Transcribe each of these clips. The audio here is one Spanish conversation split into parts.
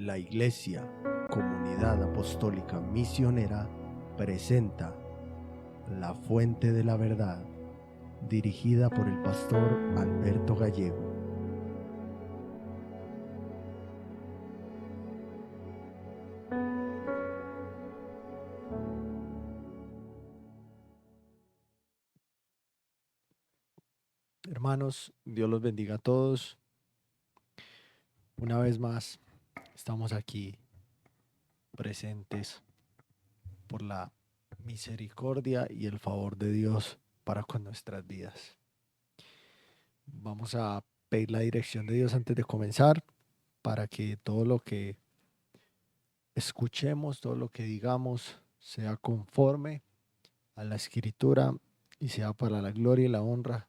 La Iglesia, Comunidad Apostólica Misionera, presenta La Fuente de la Verdad, dirigida por el pastor Alberto Gallego. Hermanos, Dios los bendiga a todos. Una vez más, estamos aquí presentes por la misericordia y el favor de Dios para con nuestras vidas. Vamos a pedir la dirección de Dios antes de comenzar, para que todo lo que escuchemos, todo lo que digamos, sea conforme a la Escritura y sea para la gloria y la honra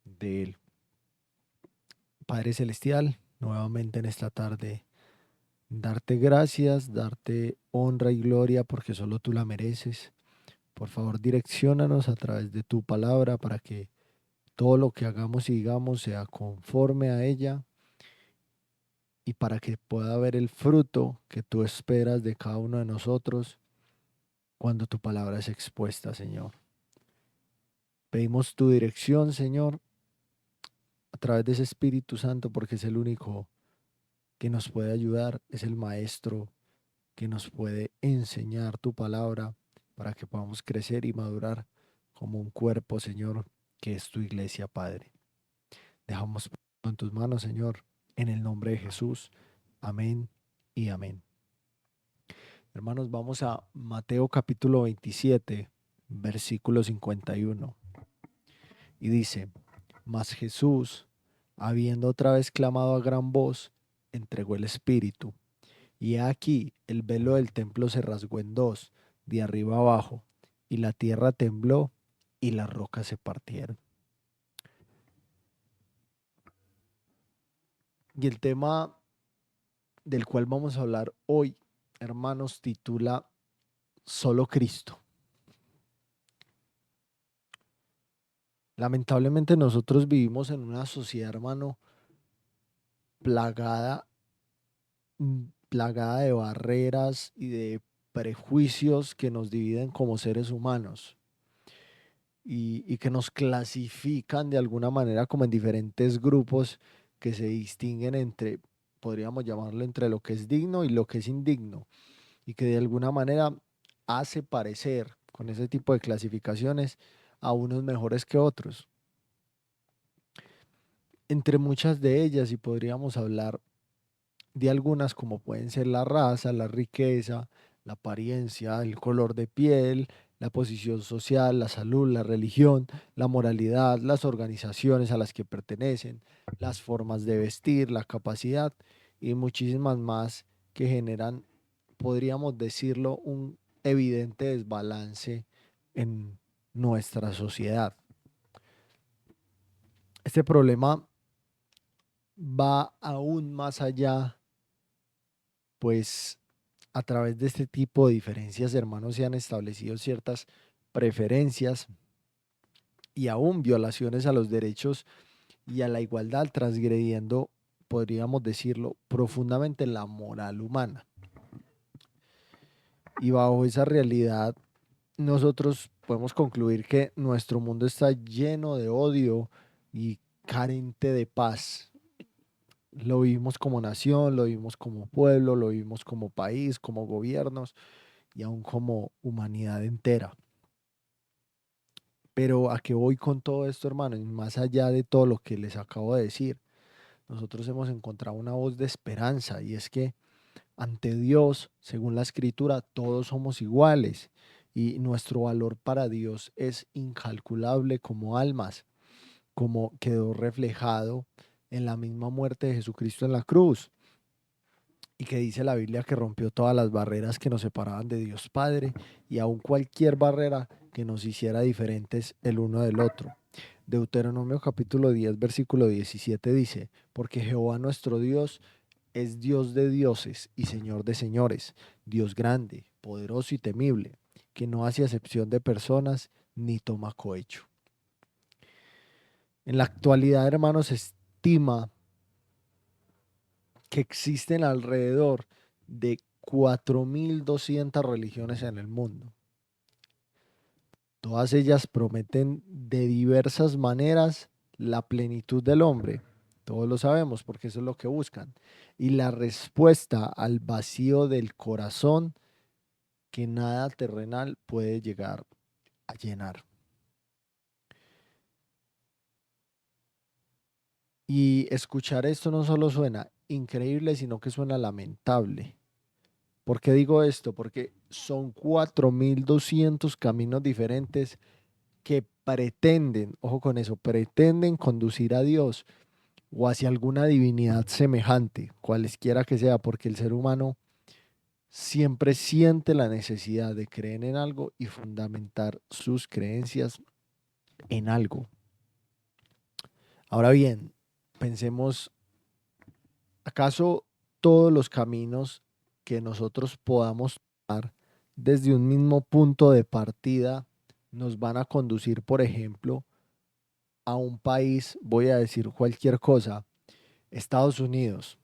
de Él. Padre Celestial, nuevamente en esta tarde, darte gracias, darte honra y gloria porque solo tú la mereces. Por favor, direcciónanos a través de tu palabra para que todo lo que hagamos y digamos sea conforme a ella y para que pueda haber el fruto que tú esperas de cada uno de nosotros cuando tu palabra es expuesta, Señor. Pedimos tu dirección, Señor, a través de ese Espíritu Santo, porque es el único que nos puede ayudar, es el Maestro que nos puede enseñar tu palabra para que podamos crecer y madurar como un cuerpo, Señor, que es tu iglesia, Padre. Dejamos en tus manos, Señor, en el nombre de Jesús. Amén y amén. Hermanos, vamos a Mateo capítulo 27, versículo 51. Y dice: Mas Jesús, habiendo otra vez clamado a gran voz, entregó el Espíritu. Y he aquí el velo del templo se rasgó en dos, de arriba abajo, y la tierra tembló y las rocas se partieron. Y el tema del cual vamos a hablar hoy, hermanos, titula Solo Cristo. Lamentablemente nosotros vivimos en una sociedad, hermano, plagada, plagada de barreras y de prejuicios que nos dividen como seres humanos y que nos clasifican de alguna manera como en diferentes grupos que se distinguen entre, podríamos llamarlo, entre lo que es digno y lo que es indigno, y que de alguna manera hace parecer con ese tipo de clasificaciones a unos mejores que otros. Entre muchas de ellas, y podríamos hablar de algunas como pueden ser la raza, la riqueza, la apariencia, el color de piel, la posición social, la salud, la religión, la moralidad, las organizaciones a las que pertenecen, las formas de vestir, la capacidad y muchísimas más que generan, podríamos decirlo, un evidente desbalance en nuestra sociedad. Este problema va aún más allá, pues a través de este tipo de diferencias, hermanos, se han establecido ciertas preferencias y aún violaciones a los derechos y a la igualdad, transgrediendo, podríamos decirlo, profundamente la moral humana. Y bajo esa realidad, nosotros podemos concluir que nuestro mundo está lleno de odio y carente de paz. Lo vivimos como nación, lo vivimos como pueblo, lo vivimos como país, como gobiernos y aún como humanidad entera. Pero ¿a qué voy con todo esto, hermano? Y más allá de todo lo que les acabo de decir, nosotros hemos encontrado una voz de esperanza, y es que ante Dios, según la Escritura, todos somos iguales y nuestro valor para Dios es incalculable como almas, como quedó reflejado en la misma muerte de Jesucristo en la cruz, y que dice la Biblia que rompió todas las barreras que nos separaban de Dios Padre y aun cualquier barrera que nos hiciera diferentes el uno del otro. Deuteronomio capítulo 10, versículo 17 dice: Porque Jehová nuestro Dios es Dios de dioses y Señor de señores, Dios grande, poderoso y temible, que no hace acepción de personas ni toma cohecho. En la actualidad, hermanos, se estima que existen alrededor de 4.200 religiones en el mundo. Todas ellas prometen de diversas maneras la plenitud del hombre. Todos lo sabemos porque eso es lo que buscan. Y la respuesta al vacío del corazón que nada terrenal puede llegar a llenar. Y escuchar esto no solo suena increíble, sino que suena lamentable. ¿Por qué digo esto? Porque son 4.200 caminos diferentes que pretenden, ojo con eso, pretenden conducir a Dios o hacia alguna divinidad semejante, cualesquiera que sea, porque el ser humano siempre siente la necesidad de creer en algo y fundamentar sus creencias en algo. Ahora bien, pensemos, ¿acaso todos los caminos que nosotros podamos tomar desde un mismo punto de partida nos van a conducir, por ejemplo, a un país, voy a decir cualquier cosa, Estados Unidos?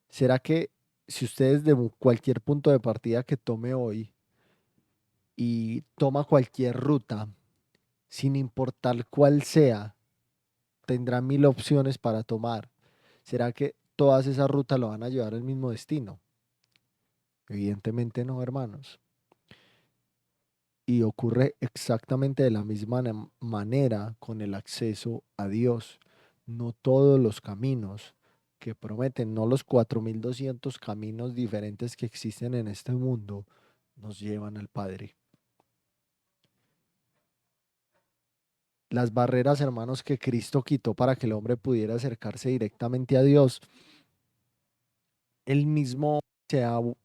¿Será que si ustedes de cualquier punto de partida que tome hoy y toma cualquier ruta, sin importar cuál sea, tendrá 1.000 opciones para tomar? ¿Será que todas esas rutas lo van a llevar al mismo destino? Evidentemente no, hermanos. Y ocurre exactamente de la misma manera con el acceso a Dios. No todos los caminos que prometen, no los 4.200 caminos diferentes que existen en este mundo, nos llevan al Padre. Las barreras, hermanos, que Cristo quitó para que el hombre pudiera acercarse directamente a Dios, él mismo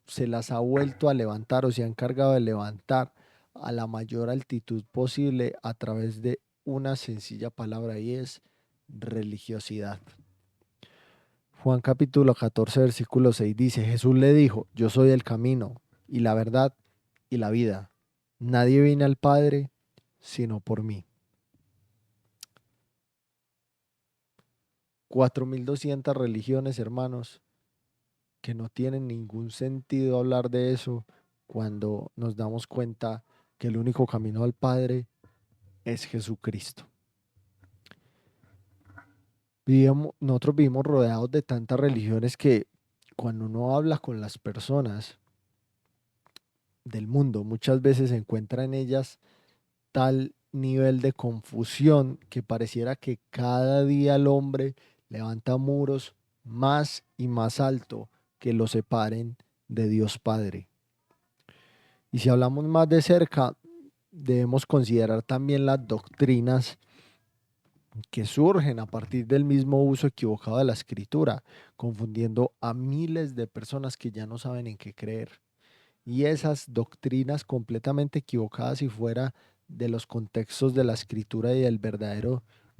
se las ha vuelto a levantar o se ha encargado de levantar a la mayor altitud posible a través de una sencilla palabra, y es religiosidad. Juan capítulo 14 versículo 6 dice: Jesús le dijo: yo soy el camino y la verdad y la vida. Nadie viene al Padre sino por mí. 4.200 religiones, hermanos, que no tiene ningún sentido hablar de eso cuando nos damos cuenta que el único camino al Padre es Jesucristo. Nosotros vivimos rodeados de tantas religiones que cuando uno habla con las personas del mundo, muchas veces se encuentra en ellas tal nivel de confusión que pareciera que cada día el hombre levanta muros más y más alto que lo separen de Dios Padre. Y si hablamos más de cerca, debemos considerar también las doctrinas que surgen a partir del mismo uso equivocado de la escritura, confundiendo a miles de personas que ya no saben en qué creer. Y esas doctrinas completamente equivocadas y fuera de los contextos de la escritura y de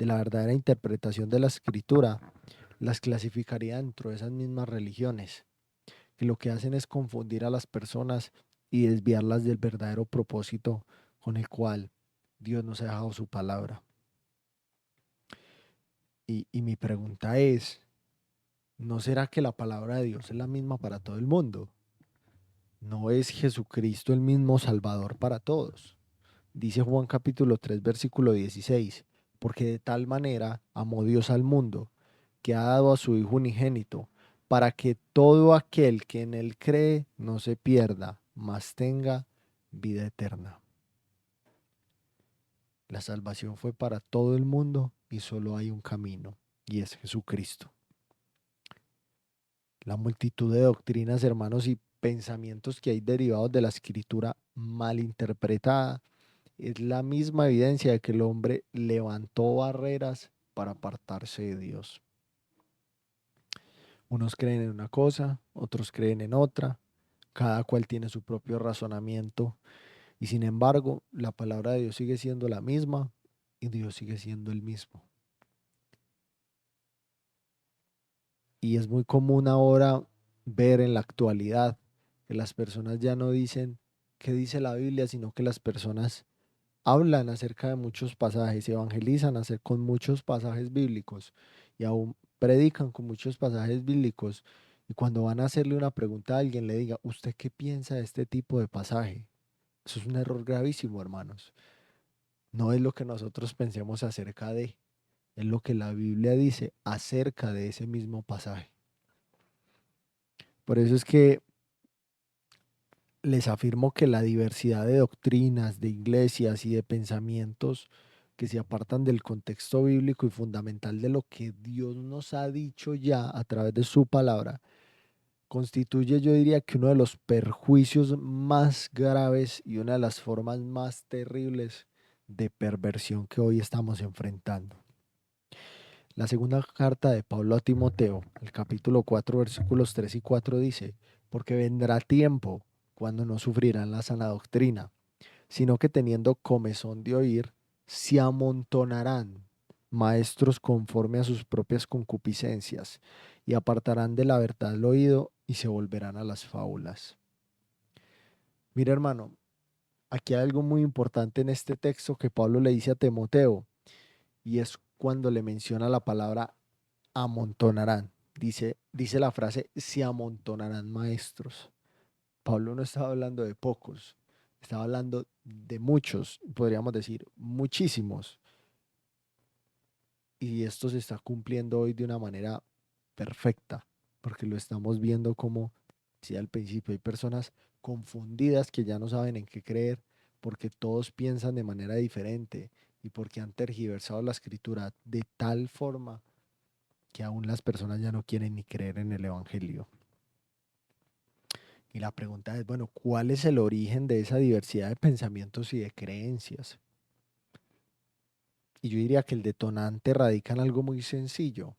la verdadera interpretación de la escritura, las clasificaría dentro de esas mismas religiones, que lo que hacen es confundir a las personas y desviarlas del verdadero propósito con el cual Dios nos ha dejado su palabra. Y mi pregunta es, ¿no será que la palabra de Dios es la misma para todo el mundo? ¿No es Jesucristo el mismo Salvador para todos? Dice Juan capítulo 3 versículo 16: porque de tal manera amó Dios al mundo, que ha dado a su Hijo unigénito, para que todo aquel que en él cree no se pierda, mas tenga vida eterna. La salvación fue para todo el mundo y solo hay un camino, y es Jesucristo. La multitud de doctrinas, hermanos, y pensamientos que hay derivados de la escritura mal interpretada es la misma evidencia de que el hombre levantó barreras para apartarse de Dios. Unos creen en una cosa, otros creen en otra, cada cual tiene su propio razonamiento, y sin embargo la palabra de Dios sigue siendo la misma y Dios sigue siendo el mismo. Y es muy común ahora ver en la actualidad que las personas ya no dicen qué dice la Biblia, sino que las personas hablan acerca de muchos pasajes, evangelizan con muchos pasajes bíblicos y aún predican con muchos pasajes bíblicos, Y cuando van a hacerle una pregunta a alguien, le diga, ¿usted qué piensa de este tipo de pasaje? Eso es un error gravísimo, hermanos. No es lo que nosotros pensemos acerca de, es lo que la Biblia dice acerca de ese mismo pasaje. Por eso es que les afirmo que la diversidad de doctrinas, de iglesias y de pensamientos que se apartan del contexto bíblico y fundamental de lo que Dios nos ha dicho ya a través de su palabra, constituye, yo diría, que uno de los perjuicios más graves y una de las formas más terribles de perversión que hoy estamos enfrentando. La segunda carta de Pablo a Timoteo, el capítulo 4, versículos 3 y 4 dice, porque vendrá tiempo cuando no sufrirán la sana doctrina, sino que teniendo comezón de oír, se amontonarán maestros conforme a sus propias concupiscencias, y apartarán de la verdad el oído y se volverán a las fábulas. Mira, hermano, aquí hay algo muy importante en este texto que Pablo le dice a Timoteo, y es cuando le menciona la palabra amontonarán. Dice la frase, se amontonarán maestros. Pablo no estaba hablando de pocos, estaba hablando de muchos, podríamos decir muchísimos. Y esto se está cumpliendo hoy de una manera perfecta, porque lo estamos viendo como decía al principio, hay personas confundidas que ya no saben en qué creer, porque todos piensan de manera diferente y porque han tergiversado la escritura de tal forma que aún las personas ya no quieren ni creer en el Evangelio. Y la pregunta es, bueno, ¿cuál es el origen de esa diversidad de pensamientos y de creencias? Y yo diría que el detonante radica en algo muy sencillo.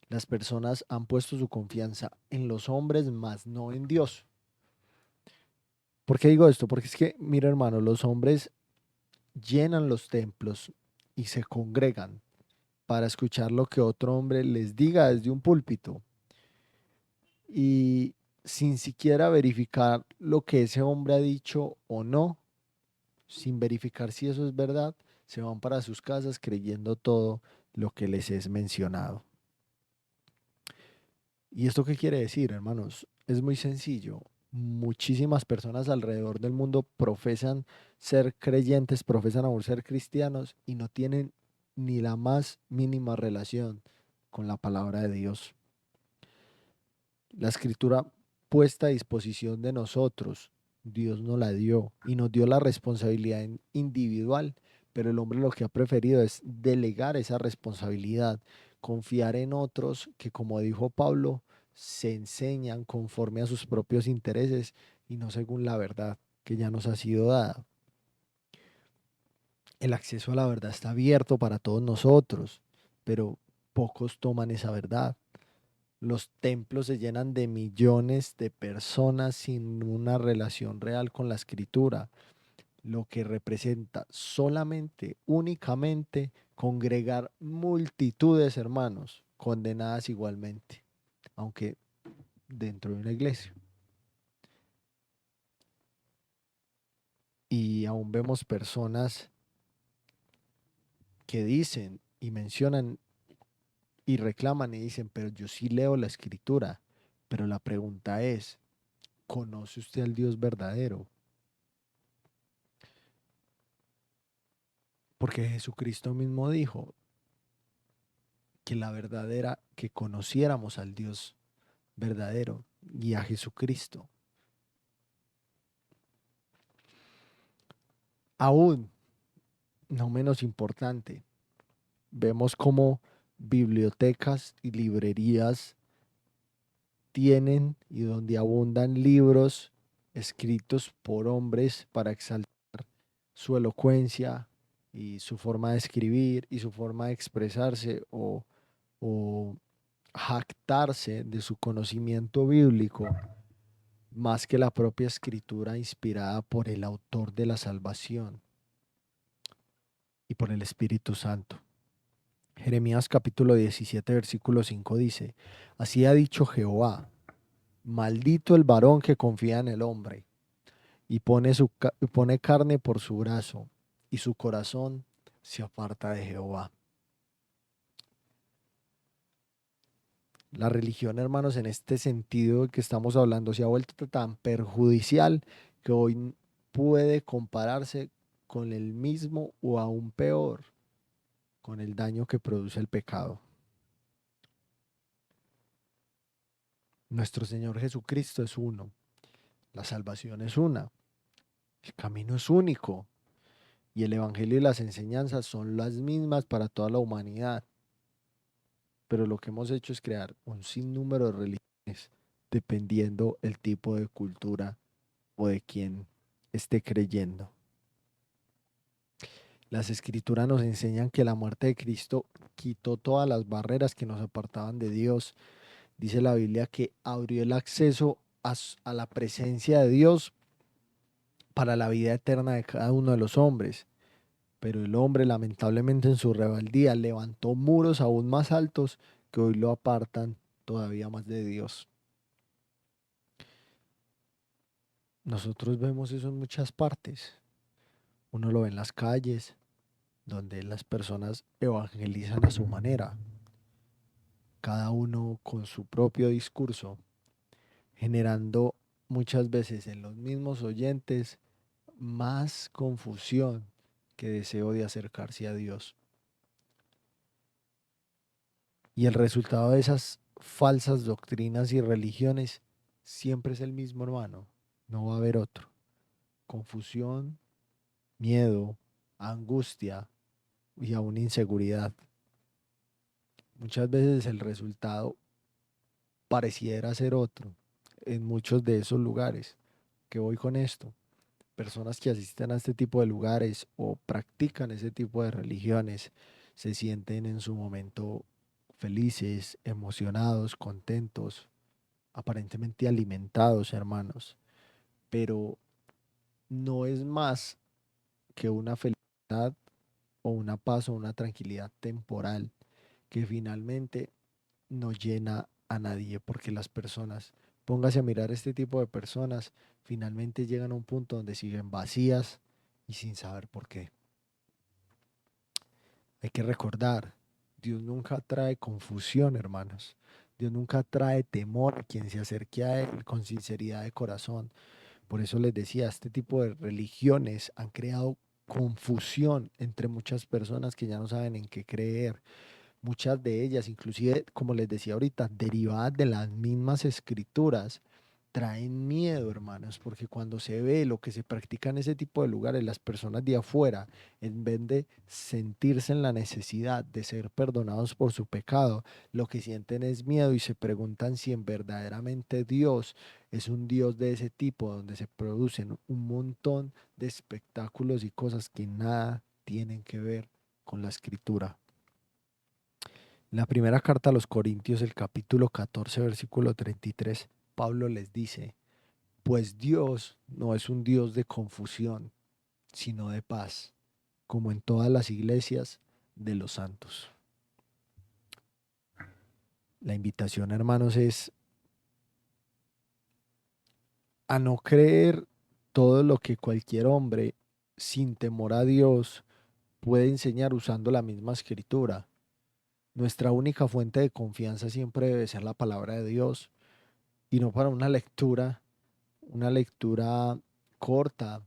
Las personas han puesto su confianza en los hombres, más no en Dios. ¿Por qué digo esto? Porque es que, mira hermano, los hombres llenan los templos y se congregan para escuchar lo que otro hombre les diga desde un púlpito. Y sin siquiera verificar lo que ese hombre ha dicho o no, sin verificar si eso es verdad, se van para sus casas creyendo todo lo que les es mencionado. ¿Y esto qué quiere decir, hermanos? Es muy sencillo. Muchísimas personas alrededor del mundo profesan ser creyentes, profesan aún ser cristianos y no tienen ni la más mínima relación con la palabra de Dios. La escritura puesta a disposición de nosotros, Dios nos la dio y nos dio la responsabilidad individual, pero el hombre lo que ha preferido es delegar esa responsabilidad, confiar en otros que, como dijo Pablo, se enseñan conforme a sus propios intereses y no según la verdad que ya nos ha sido dada. El acceso a la verdad está abierto para todos nosotros, pero pocos toman esa verdad. Los templos se llenan de millones de personas sin una relación real con la escritura, lo que representa solamente, únicamente, congregar multitudes, hermanos, condenadas igualmente, aunque dentro de una iglesia. Y aún vemos personas que dicen y mencionan y reclaman y dicen, pero yo sí leo la escritura. Pero la pregunta es, ¿conoce usted al Dios verdadero? Porque Jesucristo mismo dijo que la verdad era que conociéramos al Dios verdadero y a Jesucristo. Aún, no menos importante, vemos cómo bibliotecas y librerías tienen y donde abundan libros escritos por hombres para exaltar su elocuencia y su forma de escribir y su forma de expresarse o jactarse de su conocimiento bíblico más que la propia escritura inspirada por el autor de la salvación y por el Espíritu Santo. Jeremías capítulo 17 versículo 5 dice, así ha dicho Jehová, maldito el varón que confía en el hombre y pone carne por su brazo y su corazón se aparta de Jehová. La religión, hermanos, en este sentido que estamos hablando, se ha vuelto tan perjudicial que hoy puede compararse con el mismo o aún peor, con el daño que produce el pecado. Nuestro Señor Jesucristo es uno, la salvación es una, el camino es único y el Evangelio y las enseñanzas son las mismas para toda la humanidad. Pero lo que hemos hecho es crear un sinnúmero de religiones dependiendo el tipo de cultura o de quien esté creyendo. Las escrituras nos enseñan que la muerte de Cristo quitó todas las barreras que nos apartaban de Dios. Dice la Biblia que abrió el acceso a la presencia de Dios para la vida eterna de cada uno de los hombres. Pero el hombre, lamentablemente en su rebeldía, levantó muros aún más altos que hoy lo apartan todavía más de Dios. Nosotros vemos eso en muchas partes. Uno lo ve en las calles, donde las personas evangelizan a su manera, cada uno con su propio discurso, generando muchas veces en los mismos oyentes más confusión que deseo de acercarse a Dios. Y el resultado de esas falsas doctrinas y religiones siempre es el mismo, hermano. No va a haber otro. Confusión, miedo, angustia y aún inseguridad. Muchas veces el resultado pareciera ser otro en muchos de esos lugares. ¿Qué voy con esto? Personas que asisten a este tipo de lugares o practican ese tipo de religiones se sienten en su momento felices, emocionados, contentos, aparentemente alimentados, hermanos, pero no es más que una felicidad o una paz o una tranquilidad temporal que finalmente no llena a nadie, porque las personas, póngase a mirar este tipo de personas, finalmente llegan a un punto donde siguen vacías y sin saber por qué. Hay que recordar, Dios nunca trae confusión, hermanos. Dios nunca trae temor a quien se acerque a Él con sinceridad de corazón. Por eso les decía, este tipo de religiones han creado confusión entre muchas personas que ya no saben en qué creer. Muchas de ellas, inclusive, como les decía ahorita, derivadas de las mismas escrituras, traen miedo, hermanos, porque cuando se ve lo que se practica en ese tipo de lugares, las personas de afuera, en vez de sentirse en la necesidad de ser perdonados por su pecado, lo que sienten es miedo y se preguntan si en verdaderamente Dios es un Dios de ese tipo, donde se producen un montón de espectáculos y cosas que nada tienen que ver con la escritura. En la primera carta a los Corintios, el capítulo 14, versículo 33, Pablo les dice: pues Dios no es un Dios de confusión, sino de paz, como en todas las iglesias de los santos. La invitación, hermanos, es a no creer todo lo que cualquier hombre, sin temor a Dios, puede enseñar usando la misma escritura. Nuestra única fuente de confianza siempre debe ser la palabra de Dios, y no para una lectura corta,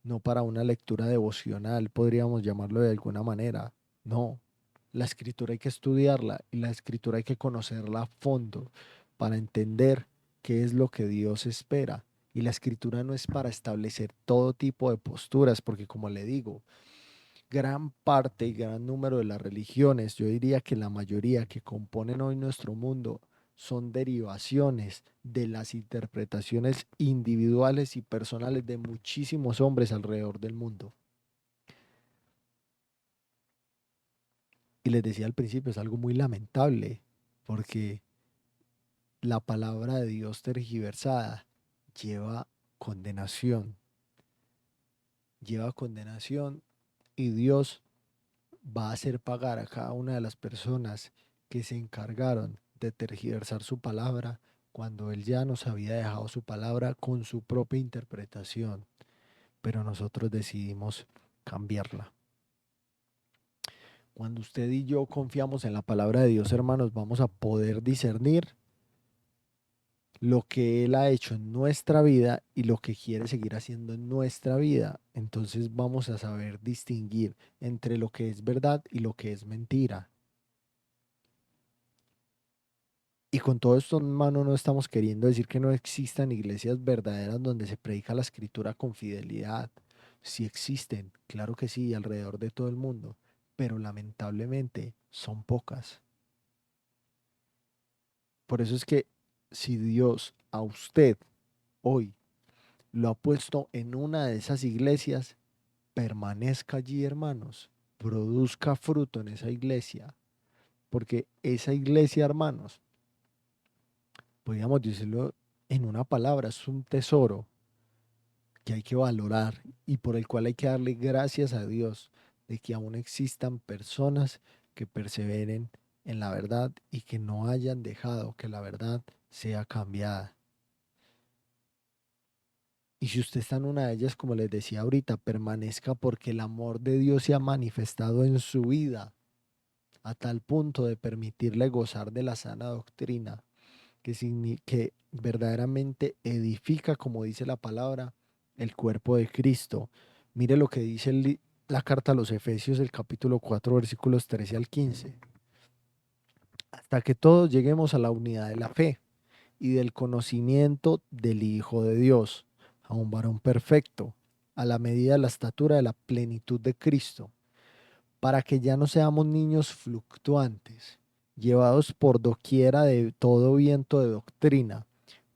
no para una lectura devocional, podríamos llamarlo de alguna manera. No, la escritura hay que estudiarla y la escritura hay que conocerla a fondo para entender qué es lo que Dios espera. Y la escritura no es para establecer todo tipo de posturas, porque como le digo, gran parte y gran número de las religiones, yo diría que la mayoría que componen hoy nuestro mundo, son derivaciones de las interpretaciones individuales y personales de muchísimos hombres alrededor del mundo. Y les decía al principio, es algo muy lamentable, porque la palabra de Dios tergiversada lleva condenación, lleva condenación, y Dios va a hacer pagar a cada una de las personas que se encargaron de tergiversar su palabra cuando Él ya nos había dejado su palabra con su propia interpretación, pero nosotros decidimos cambiarla. Cuando usted y yo confiamos en la palabra de Dios, hermanos, vamos a poder discernir lo que Él ha hecho en nuestra vida y lo que quiere seguir haciendo en nuestra vida. Entonces vamos a saber distinguir entre lo que es verdad y lo que es mentira. Y con todo esto, hermano, no estamos queriendo decir que no existan iglesias verdaderas donde se predica la escritura con fidelidad. Sí existen, claro que sí, alrededor de todo el mundo, pero lamentablemente son pocas. Por eso es que si Dios a usted hoy lo ha puesto en una de esas iglesias, permanezca allí, hermanos, produzca fruto en esa iglesia, porque esa iglesia, hermanos, podríamos decirlo en una palabra, es un tesoro que hay que valorar y por el cual hay que darle gracias a Dios de que aún existan personas que perseveren en la verdad y que no hayan dejado que la verdad sea cambiada. Y si usted está en una de ellas, como les decía ahorita, permanezca porque el amor de Dios se ha manifestado en su vida a tal punto de permitirle gozar de la sana doctrina que verdaderamente edifica, como dice la palabra, el cuerpo de Cristo. Mire lo que dice la carta a los Efesios, el capítulo 4 versículos 13 al 15. Hasta que todos lleguemos a la unidad de la fe y del conocimiento del Hijo de Dios, a un varón perfecto, a la medida de la estatura de la plenitud de Cristo, para que ya no seamos niños fluctuantes, llevados por doquiera de todo viento de doctrina,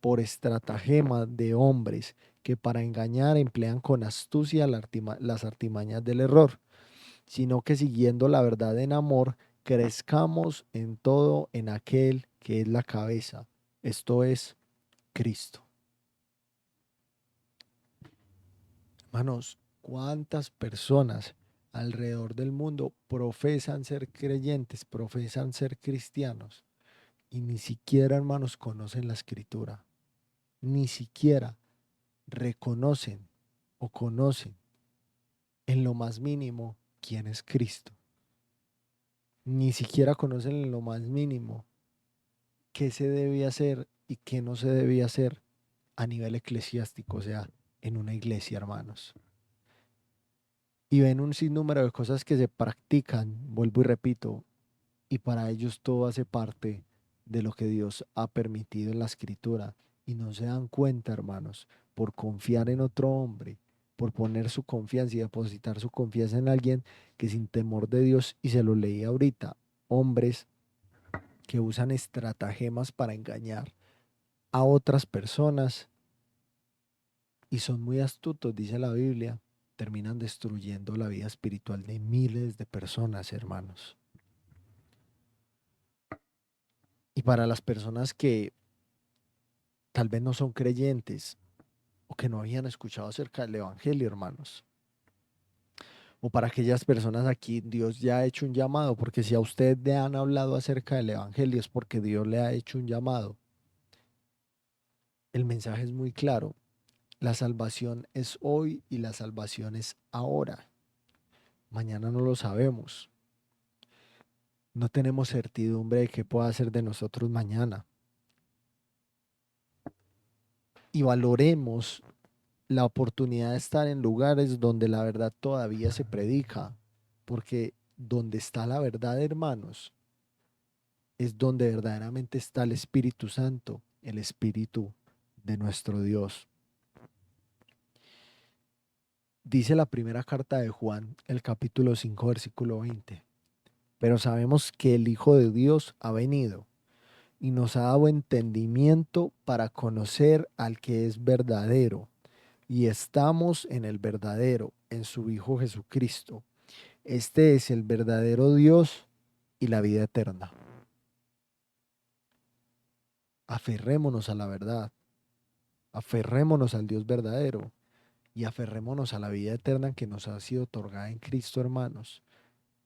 por estratagema de hombres que para engañar emplean con astucia las artimañas del error, sino que siguiendo la verdad en amor, crezcamos en todo en aquel que es la cabeza, esto es Cristo. Hermanos, ¿cuántas personas alrededor del mundo profesan ser creyentes, profesan ser cristianos y ni siquiera, hermanos, conocen la escritura? Ni siquiera reconocen o conocen en lo más mínimo quién es Cristo. Ni siquiera conocen en lo más mínimo qué se debe hacer y qué no se debe hacer a nivel eclesiástico, o sea, en una iglesia, hermanos. Y ven un sinnúmero de cosas que se practican, vuelvo y repito, y para ellos todo hace parte de lo que Dios ha permitido en la escritura. Y no se dan cuenta, hermanos, por confiar en otro hombre, por poner su confianza y depositar su confianza en alguien que sin temor de Dios, y se lo leí ahorita, hombres que usan estratagemas para engañar a otras personas y son muy astutos, dice la Biblia, terminan destruyendo la vida espiritual de miles de personas, hermanos. Y para las personas que tal vez no son creyentes o que no habían escuchado acerca del Evangelio, hermanos, o para aquellas personas aquí, Dios ya ha hecho un llamado, porque si a usted le han hablado acerca del Evangelio es porque Dios le ha hecho un llamado. El mensaje es muy claro. La salvación es hoy y la salvación es ahora. Mañana no lo sabemos. No tenemos certidumbre de qué pueda hacer de nosotros mañana. Y valoremos la oportunidad de estar en lugares donde la verdad todavía se predica. Porque donde está la verdad, hermanos, es donde verdaderamente está el Espíritu Santo, el Espíritu de nuestro Dios. Dice la primera carta de Juan, el capítulo 5 versículo 20. Pero sabemos que el Hijo de Dios ha venido y nos ha dado entendimiento para conocer al que es verdadero. Y estamos en el verdadero, en su Hijo Jesucristo. Este es el verdadero Dios y la vida eterna. Aferrémonos a la verdad, aferrémonos al Dios verdadero y aferrémonos a la vida eterna que nos ha sido otorgada en Cristo, hermanos,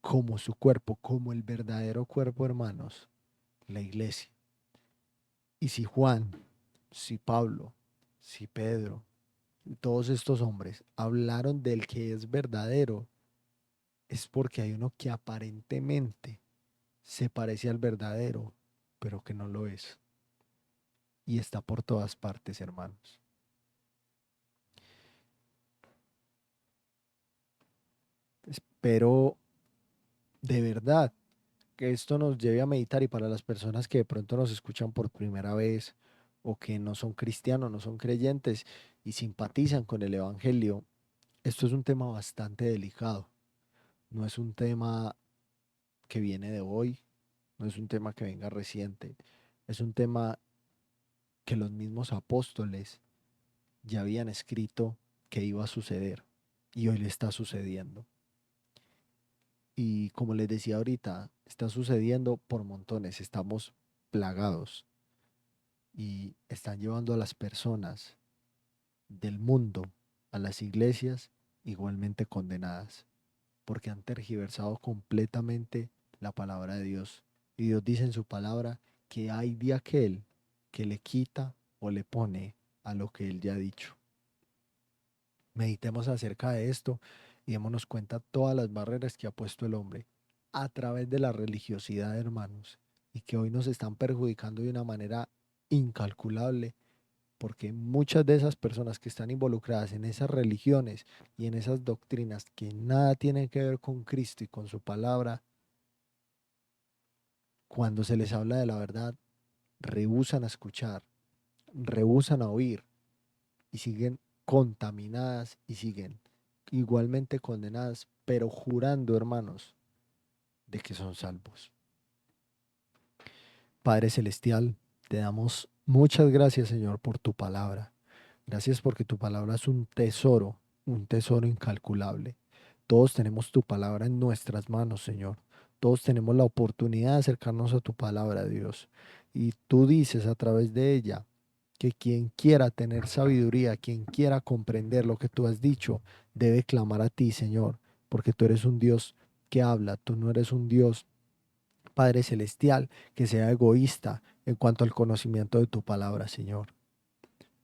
como su cuerpo, como el verdadero cuerpo, hermanos, la iglesia. Y si Juan, si Pablo, si Pedro, todos estos hombres hablaron del que es verdadero, es porque hay uno que aparentemente se parece al verdadero, pero que no lo es. Y está por todas partes, hermanos. Espero de verdad que esto nos lleve a meditar, y para las personas que de pronto nos escuchan por primera vez o que no son cristianos, no son creyentes y simpatizan con el Evangelio, esto es un tema bastante delicado. No es un tema que viene de hoy, no es un tema que venga reciente, es un tema que los mismos apóstoles ya habían escrito que iba a suceder y hoy le está sucediendo. Y como les decía ahorita, está sucediendo por montones, estamos plagados y están llevando a las personas del mundo a las iglesias igualmente condenadas, porque han tergiversado completamente la palabra de Dios. Y Dios dice en su palabra que hay de aquel que le quita o le pone a lo que él ya ha dicho. Meditemos acerca de esto y démonos cuenta todas las barreras que ha puesto el hombre a través de la religiosidad, hermanos, y que hoy nos están perjudicando de una manera incalculable, porque muchas de esas personas que están involucradas en esas religiones y en esas doctrinas que nada tienen que ver con Cristo y con su palabra, cuando se les habla de la verdad, rehúsan a escuchar, rehúsan a oír y siguen contaminadas y siguen igualmente condenadas, pero jurando, hermanos, de que son salvos. Padre Celestial, te damos muchas gracias, Señor, por tu palabra. Gracias porque tu palabra es un tesoro incalculable. Todos tenemos tu palabra en nuestras manos, Señor. Todos tenemos la oportunidad de acercarnos a tu palabra, Dios. Y tú dices a través de ella que quien quiera tener sabiduría, quien quiera comprender lo que tú has dicho, debe clamar a ti, Señor, porque tú eres un Dios que habla, tú no eres un Dios, Padre Celestial, que sea egoísta en cuanto al conocimiento de tu palabra, Señor.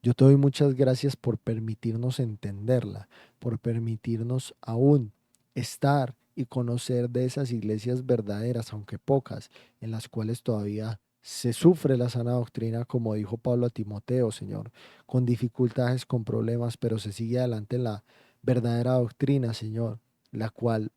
Yo te doy muchas gracias por permitirnos entenderla, por permitirnos aún estar y conocer de esas iglesias verdaderas, aunque pocas, en las cuales todavía se sufre la sana doctrina, como dijo Pablo a Timoteo, Señor, con dificultades, con problemas, pero se sigue adelante en la verdadera doctrina, Señor, la cual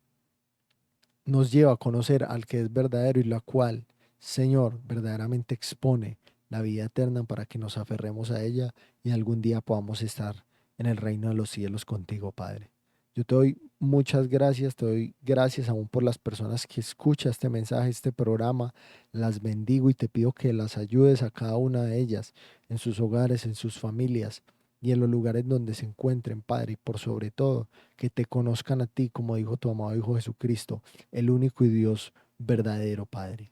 nos lleva a conocer al que es verdadero y la cual, Señor, verdaderamente expone la vida eterna para que nos aferremos a ella y algún día podamos estar en el reino de los cielos contigo, Padre. Yo te doy muchas gracias, te doy gracias aún por las personas que escuchan este mensaje, este programa, las bendigo y te pido que las ayudes a cada una de ellas en sus hogares, en sus familias y en los lugares donde se encuentren, Padre, y por sobre todo que te conozcan a ti, como dijo tu amado Hijo Jesucristo, el único y Dios verdadero, Padre.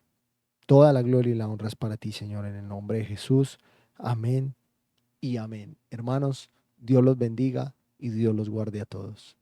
Toda la gloria y la honra es para ti, Señor, en el nombre de Jesús. Amén y amén. Hermanos, Dios los bendiga y Dios los guarde a todos.